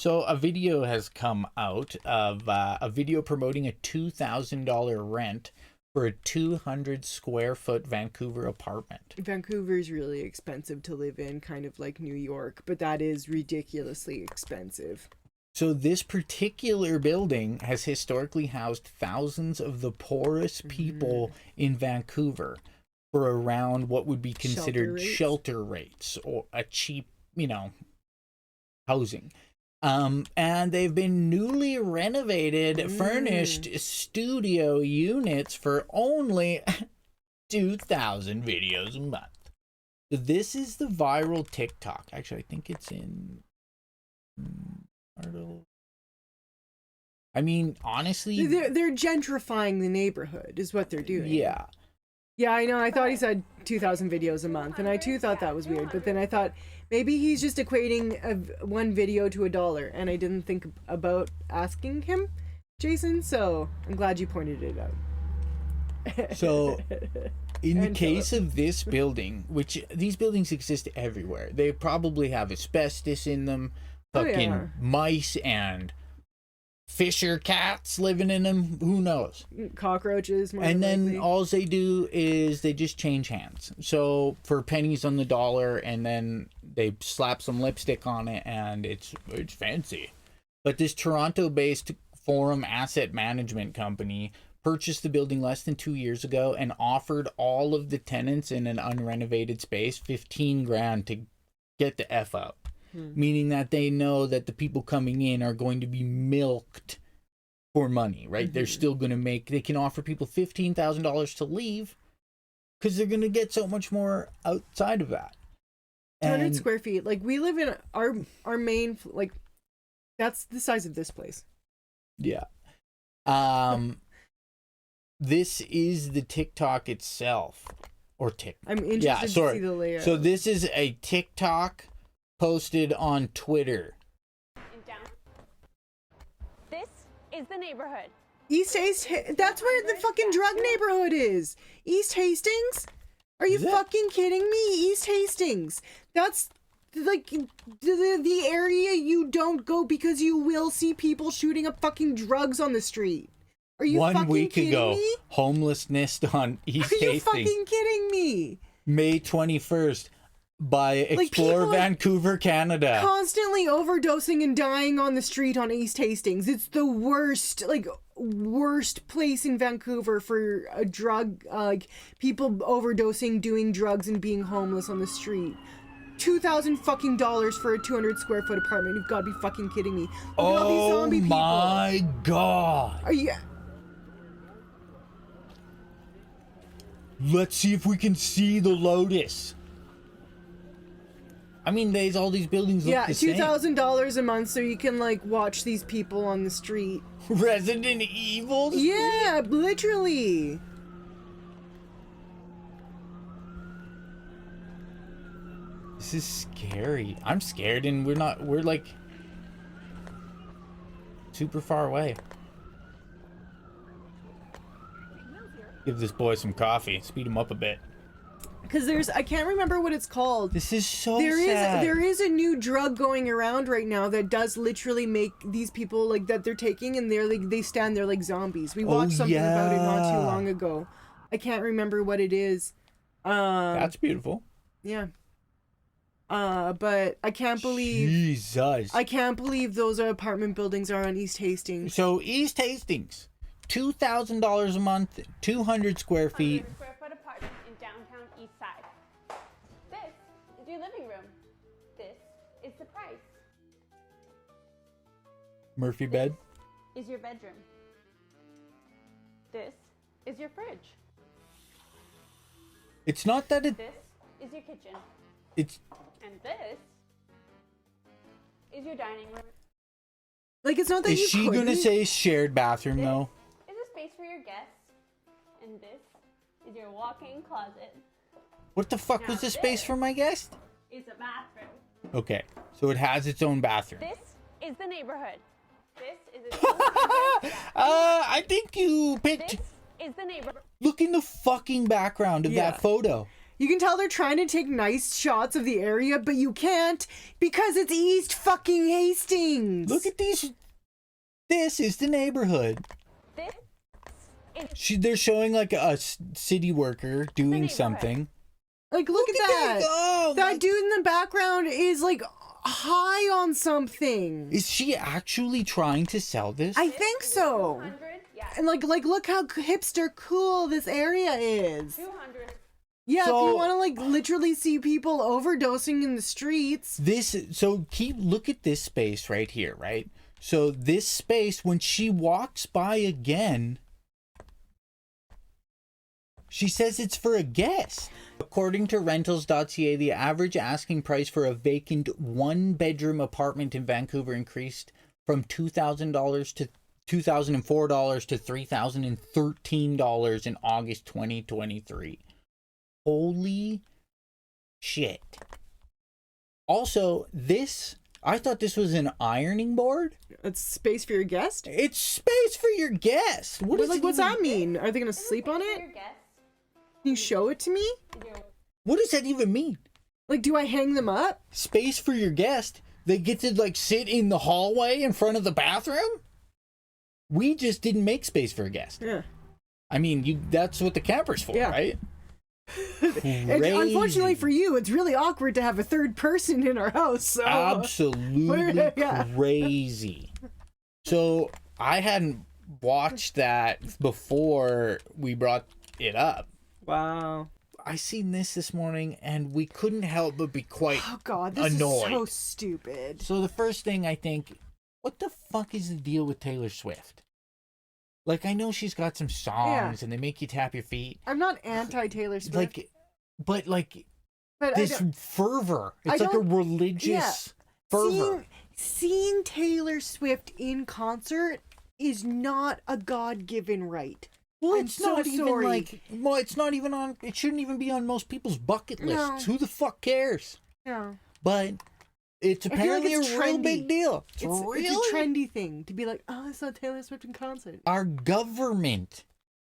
So a video has come out of a video promoting a $2,000 rent for a 200 square foot Vancouver apartment. Vancouver's really expensive to live in, kind of like New York, but that is ridiculously expensive. So this particular building has historically housed thousands of the poorest people in Vancouver for around what would be considered shelter rates or a cheap, housing. And they've been newly renovated, furnished studio units for only 2,000 videos a month. So this is the viral TikTok. Actually, I think it's in... I mean, honestly... They're gentrifying the neighborhood, is what they're doing. Yeah. Yeah, I know. I thought he said 2,000 videos a month, and I too thought that was weird. But then I thought maybe he's just equating one video to $1, and I didn't think about asking him, Jason. So I'm glad you pointed it out. So, in the case of this building, which these buildings exist everywhere, they probably have asbestos in them, fucking mice and fisher cats living in them, who knows, cockroaches more and then likely. all they do is they just change hands, so for pennies on the dollar, and then they slap some lipstick on it and it's fancy. But this Toronto-based Forum Asset Management company purchased the building less than 2 years ago and offered all of the tenants in an unrenovated space $15,000 to get the F out. Meaning that they know that the people coming in are going to be milked for money, right? They're still going to they can offer people $15,000 to leave because they're going to get so much more outside of that. 200 square feet. Like, we live in our main, like, that's the size of this place. Yeah. This is the TikTok itself. Or I'm interested to see the layout. So this is a TikTok posted on Twitter. This is the neighborhood. East Hastings. That's where the fucking drug neighborhood is. East Hastings? Are you fucking kidding me? East Hastings. That's like the area you don't go because you will see people shooting up fucking drugs on the street. Are you fucking kidding me? 1 week ago, homelessness on East Hastings. Are you fucking kidding me? May 21st. By Explore Vancouver, Canada. Constantly overdosing and dying on the street on East Hastings. It's the worst place in Vancouver for a drug, people overdosing, doing drugs, and being homeless on the street. $2,000 fucking dollars for a 200 square foot apartment. You've got to be fucking kidding me. Look at all these zombie people. Oh my god. Are you... Let's see if we can see the Lotus. I mean, there's all these buildings look the same. $2,000 a month so you can, like, watch these people on the street. Resident Evil? Yeah, literally. This is scary. I'm scared, and we're like super far away. Give this boy some coffee. Speed him up a bit. Because I can't remember what it's called. This is so sad. There is a new drug going around right now that does literally make these people, like, that they're taking, and they stand there like zombies. We watched something about it not too long ago. I can't remember what it is. That's beautiful. Yeah. But I can't believe... Jesus. I can't believe those apartment buildings are on East Hastings. So, East Hastings, $2,000 a month, 200 square feet. 100 square foot apartment in downtown East Side. This is your living room. This is the price. Murphy bed. This is your bedroom. This is your fridge. It's not that it... This is your kitchen. It's... And this is your dining room. Like, it's not that Is she gonna say shared bathroom, though? This is a space for your guests. And this is your walk-in closet. What the fuck was the space for my guest? Is a bathroom. Okay, so it has its own bathroom. This is the neighborhood. This is I think you picked... This is the neighborhood. Look in the fucking background of that photo. You can tell they're trying to take nice shots of the area, but you can't because it's East fucking Hastings. Look at these. This is the neighborhood. They're showing like a city worker doing something. Like, look at that. Oh, that dude in the background is like high on something. Is she actually trying to sell this? I think so. And like look how hipster cool this area is. 200. Yeah, So- if you want to like literally see people overdosing in the streets. Look at this space right here, right? So this space, when she walks by again, she says it's for a guest. According to rentals.ca, the average asking price for a vacant one-bedroom apartment in Vancouver increased from $2,000 to $2,004 to $3,013 in August 2023. Holy shit. Also, I thought this was an ironing board. It's space for your guest? It's space for your guest. What's that mean? Are they going to sleep on it? Can you show it to me? What does that even mean? Like, do I hang them up? Space for your guest? They get to like sit in the hallway in front of the bathroom? We just didn't make space for a guest. Yeah. I mean, that's what the camper's for, Yeah. right? And unfortunately for you, it's really awkward to have a third person in our house. So. Absolutely Yeah. crazy. So I hadn't watched that before we brought it up. Wow. I seen this morning and we couldn't help but be quite Oh God, this annoyed. is so stupid. So the first thing I think, what the fuck is the deal with Taylor Swift? Like, I know she's got some songs and they make you tap your feet. I'm not anti-Taylor Swift. But this fervor. It's like a religious fervor. Seeing Taylor Swift in concert is not a God-given right. Well, I'm it's so not even sorry. it's not even on, it shouldn't even be on most people's bucket lists. No. Who the fuck cares? Yeah. But it's apparently it's a real trendy. big deal. It's a trendy thing to be like, oh, I saw Taylor Swift in concert. Our government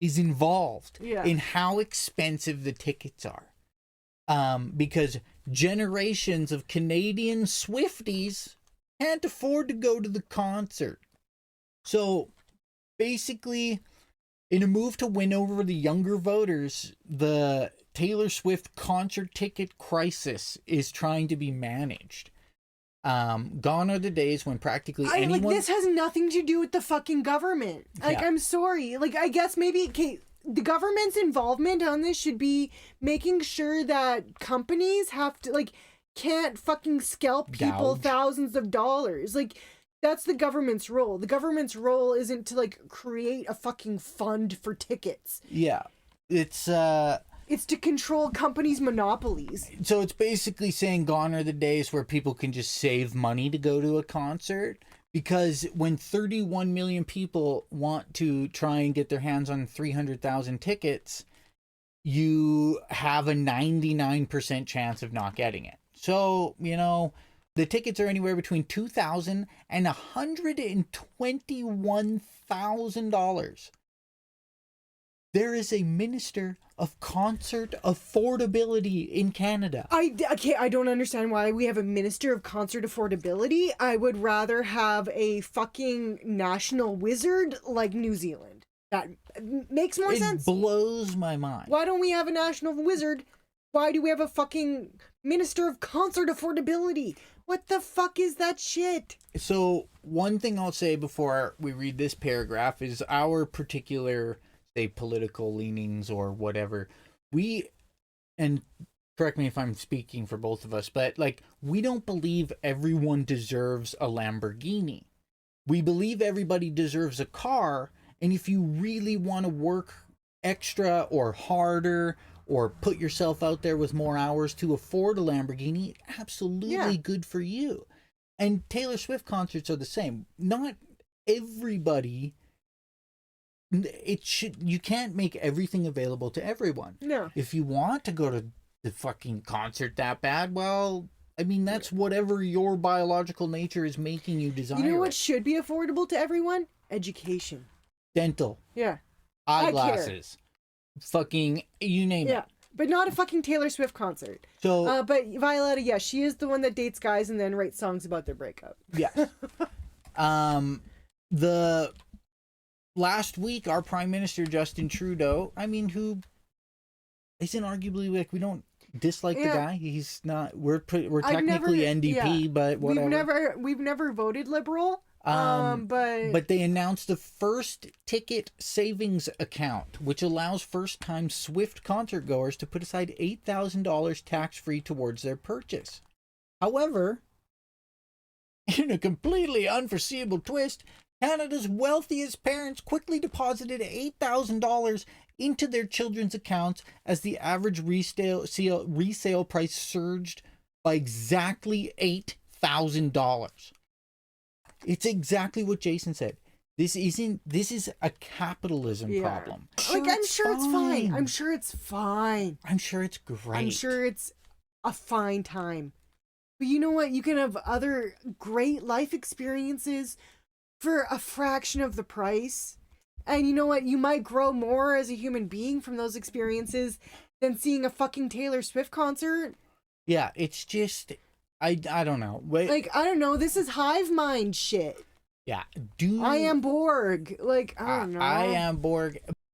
is involved Yeah. in how expensive the tickets are. Because generations of Canadian Swifties can't afford to go to the concert. So basically, in a move to win over the younger voters, the Taylor Swift concert ticket crisis is trying to be managed. Gone are the days when practically anyone... this has nothing to do with the fucking government. Like, Yeah. I'm sorry. Like, I guess maybe the government's involvement on this should be making sure that companies have to, like, can't fucking scalp people Gouge. thousands of dollars. Like, that's the government's role. The government's role isn't to, like, create a fucking fund for tickets. Yeah. It's to control companies' monopolies. So it's basically saying gone are the days where people can just save money to go to a concert, because when 31 million people want to try and get their hands on 300,000 tickets, you have a 99% chance of not getting it. So, the tickets are anywhere between $2,000 and $121,000. There is a minister of concert affordability in Canada. I don't understand why we have a minister of concert affordability. I would rather have a fucking national wizard like New Zealand. That makes more sense. It blows my mind. Why don't we have a national wizard? Why do we have a fucking minister of concert affordability? What the fuck is that shit? So one thing I'll say before we read this paragraph is our particular, say, political leanings or whatever. And correct me if I'm speaking for both of us, but we don't believe everyone deserves a Lamborghini. We believe everybody deserves a car. And if you really want to work extra or harder or put yourself out there with more hours to afford a Lamborghini, absolutely good for you. And Taylor Swift concerts are the same. Not everybody... you can't make everything available to everyone. No. If you want to go to the fucking concert that bad, well, I mean, that's whatever your biological nature is making you desire. You know what should be affordable to everyone? Education. Dental. Yeah. Eyeglasses. Fucking, you name it. but not a fucking Taylor Swift concert. So But Violetta, yeah, she is the one that dates guys and then writes songs about their breakup. yes. The last week, our Prime Minister Justin Trudeau, I mean, who isn't arguably like we don't dislike the guy. He's not. We're technically NDP, but whatever. We've never voted Liberal. But they announced the first ticket savings account, which allows first-time Swift concert goers to put aside $8,000 tax-free towards their purchase. However, in a completely unforeseeable twist, Canada's wealthiest parents quickly deposited $8,000 into their children's accounts as the average resale price surged by exactly $8,000. It's exactly what Jason said. This is a capitalism problem. Like, I'm sure it's fine. I'm sure it's fine. I'm sure it's great. I'm sure it's a fine time. But you know what? You can have other great life experiences for a fraction of the price. And you know what? You might grow more as a human being from those experiences than seeing a fucking Taylor Swift concert. Yeah, it's just... I don't know. Like, I don't know. This is hive mind shit. Yeah. I am Borg. Like, I don't know. I am Borg.